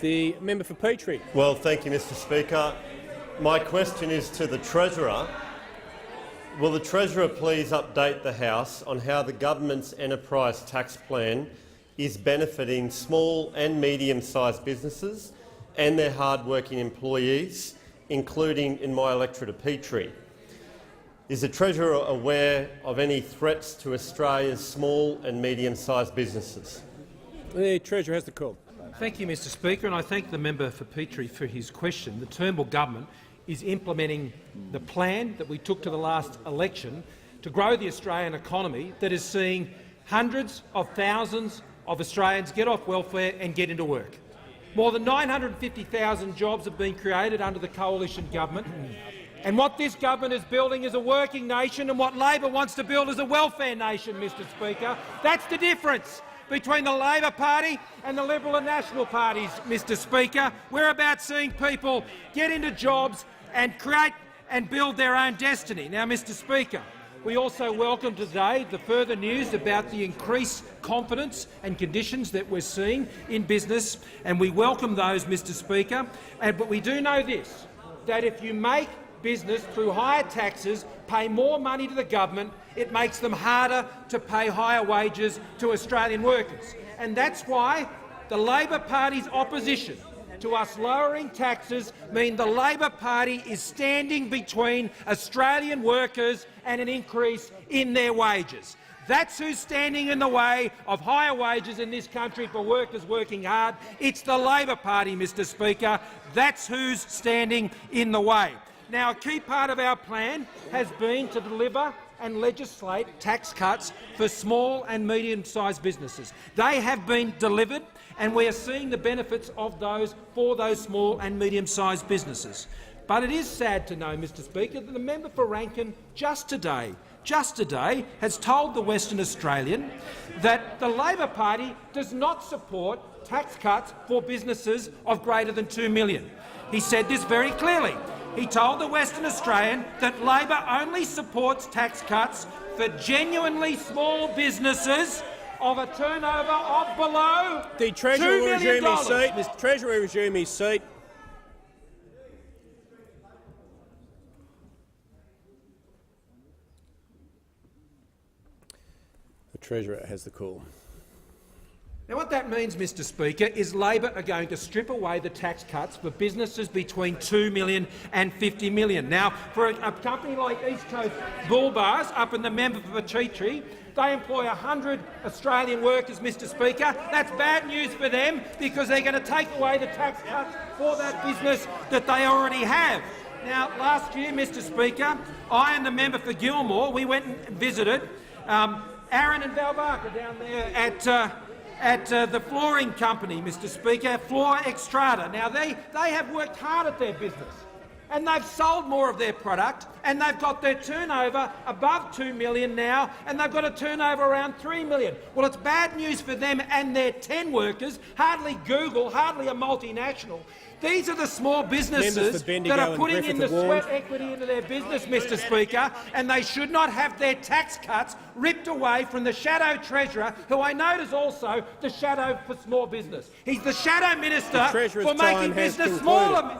The member for Petrie. Well, thank you, Mr Speaker. My question is to the Treasurer. Will the Treasurer please update the House on how the government's enterprise tax plan is benefiting small and medium-sized businesses and their hard-working employees, including in my electorate of Petrie? Is the Treasurer aware of any threats to Australia's small and medium-sized businesses? The Treasurer has the call. Thank you, Mr Speaker, and I thank the member for Petrie for his question. The Turnbull government is implementing the plan that we took to the last election to grow the Australian economy that is seeing hundreds of thousands of Australians get off welfare and get into work. More than 950,000 jobs have been created under the coalition government. And what this government is building is a working nation, and what Labor wants to build is a welfare nation, Mr Speaker. That's the difference between the Labor Party and the Liberal and National parties, Mr Speaker. We're about seeing people get into jobs and create and build their own destiny. Now, Mr Speaker, we also welcome today the further news about the increased confidence and conditions that we're seeing in business, and we welcome those, Mr Speaker. But we do know this, that if you make business through higher taxes pay more money to the government, it makes them harder to pay higher wages to Australian workers. And that's why the Labor Party's opposition to us lowering taxes mean the Labor Party is standing between Australian workers and an increase in their wages. That's who's standing in the way of higher wages in this country for workers working hard. It's the Labor Party, Mr Speaker. That's who's standing in the way. Now, a key part of our plan has been to deliver and legislate tax cuts for small and medium-sized businesses. They have been delivered, and we are seeing the benefits of those for those small and medium-sized businesses. But it is sad to know, Mr Speaker, that the member for Rankin just today has told the Western Australian that the Labor Party does not support tax cuts for businesses of greater than $2 million. He said this very clearly. He told the Western Australian that Labor only supports tax cuts for genuinely small businesses of a turnover of below The Treasurer $2 will million. resume his seat. Mr Treasurer will resume his seat. The Treasurer has the call. Now, what that means, Mr Speaker, is Labor are going to strip away the tax cuts for businesses between $2 million and $50 million. Now, for a company like East Coast Bull Bars up in the member for Petrie, they employ 100 Australian workers, Mr Speaker. That's bad news for them because they're going to take away the tax cuts for that business that they already have. Now, last year, Mr Speaker, I and the member for Gilmore, we went and visited Aaron and Val Barker down there at the flooring company, Mr Speaker, Floor Extrata. Now, they have worked hard at their business, and they've sold more of their product, and they've got their turnover above $2 million now, and they've got a turnover around $3 million. Well, it's bad news for them and their 10 workers, hardly Google, hardly a multinational. These are the small businesses that are putting in the sweat equity into their business, Mr Speaker, and they should not have their tax cuts ripped away from the shadow treasurer, who I note is also the shadow for small business. He's the shadow minister for making business smaller.